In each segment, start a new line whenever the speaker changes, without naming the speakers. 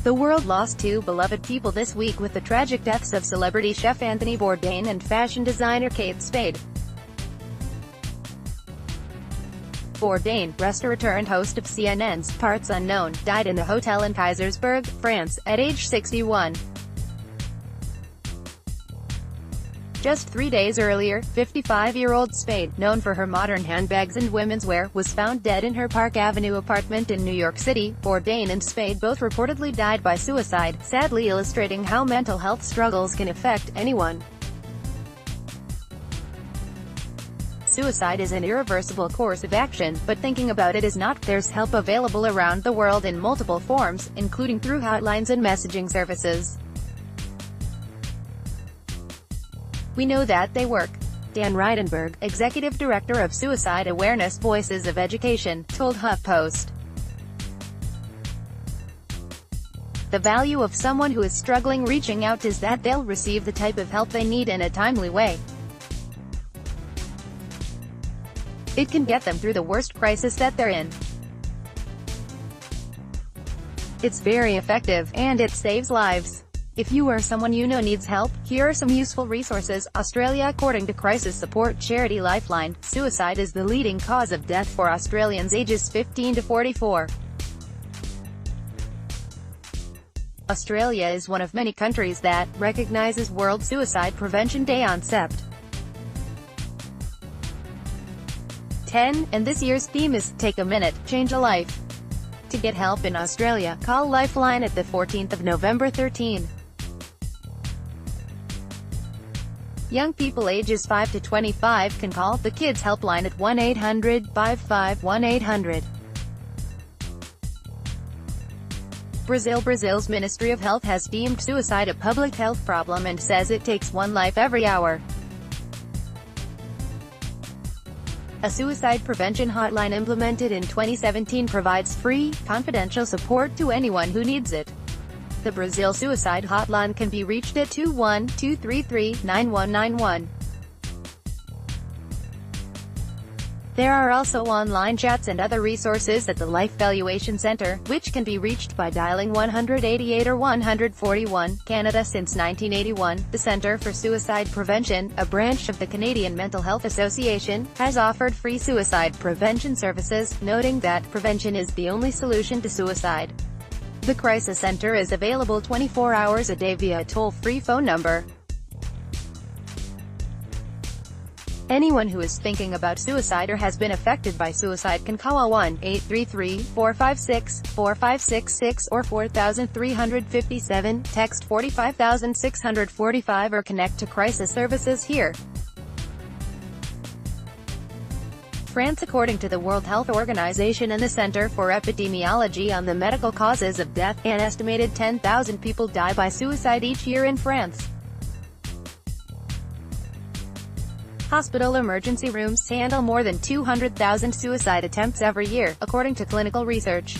The world lost two beloved people this week with the tragic deaths of celebrity chef Anthony Bourdain and fashion designer Kate Spade. Bourdain, restaurateur and host of CNN's Parts Unknown, died in a hotel in Kaysersberg, France, at age 61. Just 3 days earlier, 55-year-old Spade, known for her modern handbags and women's wear, was found dead in her Park Avenue apartment in New York City. Bourdain and Spade both reportedly died by suicide, sadly illustrating how mental health struggles can affect anyone. Suicide is an irreversible course of action, but thinking about it is not. There's help available around the world in multiple forms, including through hotlines and messaging services. We know that they work. Dan Reidenberg, executive director of Suicide Awareness Voices of Education, told HuffPost. The value of someone who is struggling reaching out is that they'll receive the type of help they need in a timely way. It can get them through the worst crisis that they're in. It's very effective, and it saves lives. If you or someone you know needs help, here are some useful resources. Australia. According to crisis support charity Lifeline, suicide is the leading cause of death for Australians ages 15 to 44. Australia is one of many countries that recognizes World Suicide Prevention Day on Sept. 10, and this year's theme is Take a Minute, Change a Life. To get help in Australia, call Lifeline at the 14th of November 13. Young people ages 5 to 25 can call the Kids Helpline at 1-800-55-1800. Brazil's Ministry of Health has deemed suicide a public health problem and says it takes one life every hour. A suicide prevention hotline implemented in 2017 provides free, confidential support to anyone who needs it. The Brazil Suicide Hotline can be reached at 21-233-9191. There are also online chats and other resources at the Life Valuation Centre, which can be reached by dialing 188 or 141. Canada. Since 1981, the Centre for Suicide Prevention, a branch of the Canadian Mental Health Association, has offered free suicide prevention services, noting that prevention is the only solution to suicide. The Crisis Centre is available 24 hours a day via a toll-free phone number. Anyone who is thinking about suicide or has been affected by suicide can call 1-833-456-4566 or 4357, text 45645 or connect to crisis services here. France. According to the World Health Organization and the Center for Epidemiology on the Medical Causes of Death, an estimated 10,000 people die by suicide each year in France. Hospital emergency rooms handle more than 200,000 suicide attempts every year, according to clinical research.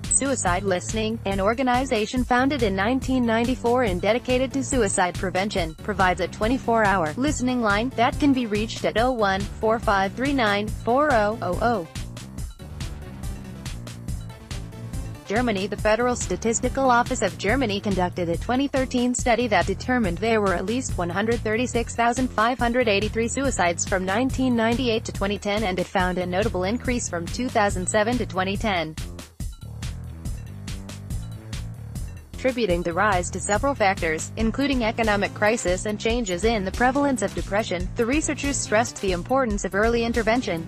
Suicide Listening, an organization founded in 1994 and dedicated to suicide prevention, provides a 24-hour listening line that can be reached at 01-4539-4000. Germany. The Federal Statistical Office of Germany conducted a 2013 study that determined there were at least 136,583 suicides from 1998 to 2010, and it found a notable increase from 2007 to 2010. Attributing the rise to several factors, including economic crisis and changes in the prevalence of depression, the researchers stressed the importance of early intervention.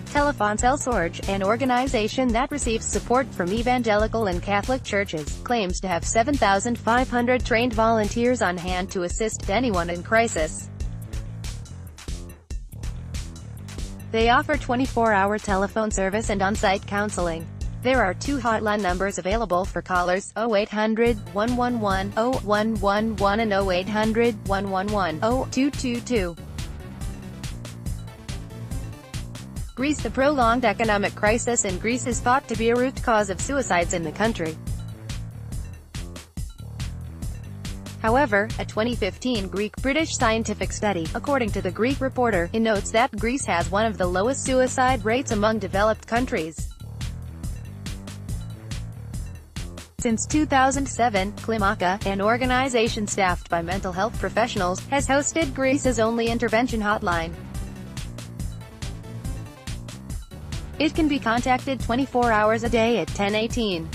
Téléphone Seelsorge, an organization that receives support from evangelical and Catholic churches, claims to have 7,500 trained volunteers on hand to assist anyone in crisis. They offer 24-hour telephone service and on-site counseling. There are two hotline numbers available for callers, 0800-111-0111 and 0800-111-0222. Greece. The prolonged economic crisis in Greece is thought to be a root cause of suicides in the country. However, a 2015 Greek-British scientific study, according to the Greek Reporter, notes that Greece has one of the lowest suicide rates among developed countries. Since 2007, Klimaka, an organization staffed by mental health professionals, has hosted Greece's only intervention hotline. It can be contacted 24 hours a day at 10:18.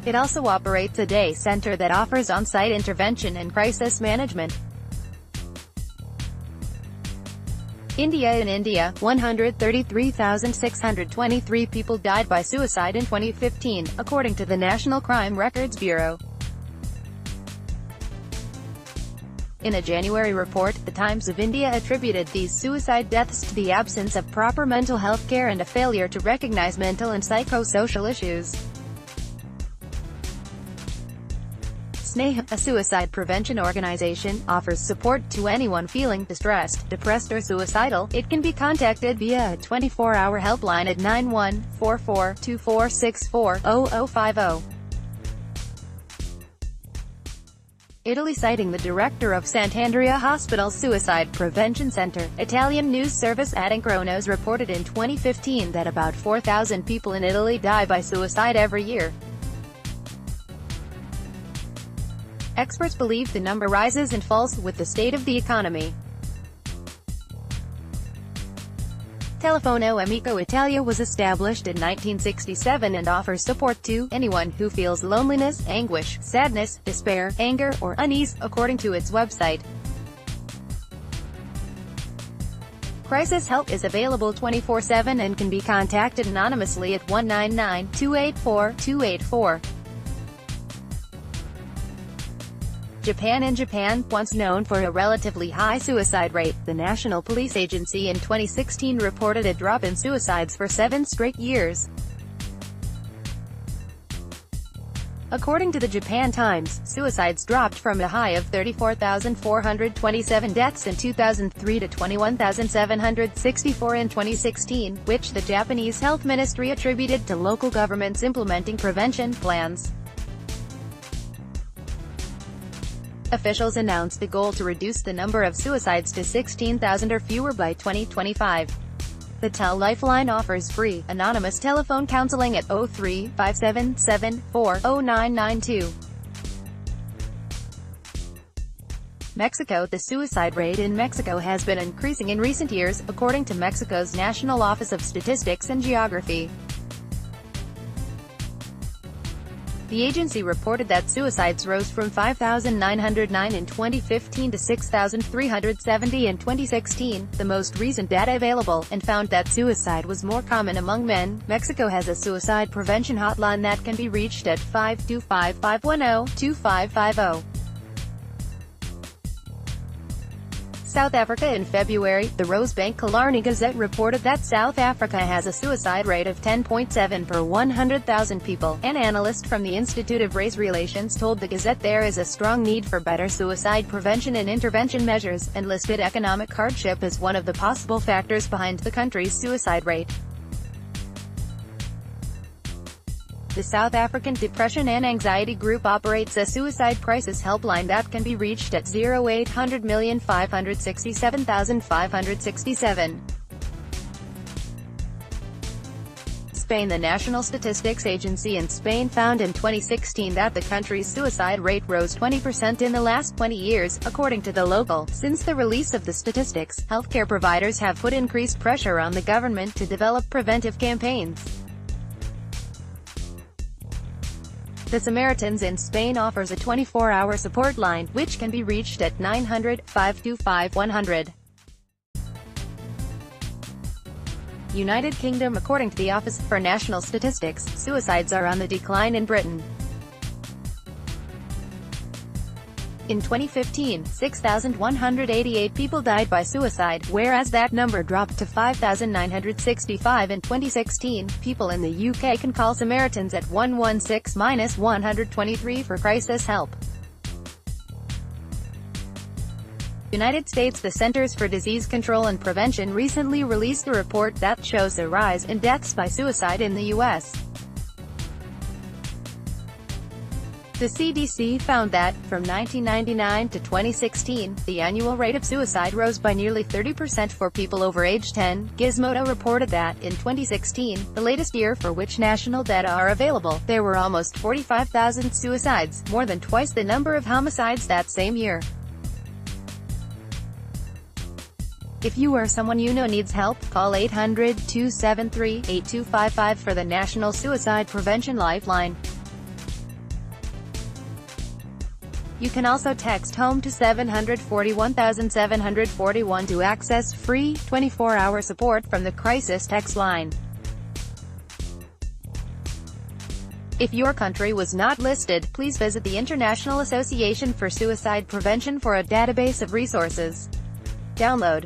It also operates a day center that offers on-site intervention and crisis management. In India, 133,623 people died by suicide in 2015, according to the National Crime Records Bureau. In a January report, the Times of India attributed these suicide deaths to the absence of proper mental health care and a failure to recognize mental and psychosocial issues. Sneha, a suicide prevention organization, offers support to anyone feeling distressed, depressed or suicidal. It can be contacted via a 24-hour helpline at 914424640050. Italy citing the director of Sant'Andrea Hospital's Suicide Prevention Center. Italian news service Adnkronos reported in 2015 that about 4,000 people in Italy die by suicide every year. Experts believe the number rises and falls with the state of the economy. Telefono Amico Italia was established in 1967 and offers support to anyone who feels loneliness, anguish, sadness, despair, anger, or unease, according to its website. Crisis help is available 24/7 and can be contacted anonymously at 199-284-284. Japan. In Japan, once known for a relatively high suicide rate, the National Police Agency in 2016 reported a drop in suicides for 7 straight years. According to the Japan Times, suicides dropped from a high of 34,427 deaths in 2003 to 21,764 in 2016, which the Japanese Health Ministry attributed to local governments implementing prevention plans. Officials announced the goal to reduce the number of suicides to 16,000 or fewer by 2025. The TEL Lifeline offers free, anonymous telephone counseling at 03-577-40992. Mexico. The suicide rate in Mexico has been increasing in recent years, according to Mexico's National Office of Statistics and Geography. The agency reported that suicides rose from 5,909 in 2015 to 6,370 in 2016, the most recent data available, and found that suicide was more common among men. Mexico has a suicide prevention hotline that can be reached at 525-510-2550. South Africa. In February, the Rosebank Killarney Gazette reported that South Africa has a suicide rate of 10.7 per 100,000 people. An analyst from the Institute of Race Relations told the Gazette there is a strong need for better suicide prevention and intervention measures, and listed economic hardship as one of the possible factors behind the country's suicide rate. The South African Depression and Anxiety Group operates a suicide crisis helpline that can be reached at 0800-567-567. Spain. The National Statistics Agency in Spain found in 2016 that the country's suicide rate rose 20% in the last 20 years, according to the local. Since the release of the statistics, healthcare providers have put increased pressure on the government to develop preventive campaigns. The Samaritans in Spain offers a 24-hour support line, which can be reached at 900-525-100. United Kingdom. According to the Office for National Statistics, suicides are on the decline in Britain. In 2015, 6,188 people died by suicide, whereas that number dropped to 5,965 in 2016. People in the UK can call Samaritans at 116-123 for crisis help. United States. The Centers for Disease Control and Prevention recently released a report that shows a rise in deaths by suicide in the U.S. The CDC found that, from 1999 to 2016, the annual rate of suicide rose by nearly 30% for people over age 10. Gizmodo reported that, in 2016, the latest year for which national data are available, there were almost 45,000 suicides, more than twice the number of homicides that same year. If you or someone you know needs help, call 800-273-8255 for the National Suicide Prevention Lifeline. You can also text HOME to 741,741 to access free, 24-hour support from the Crisis Text line. If your country was not listed, please visit the International Association for Suicide Prevention for a database of resources. Download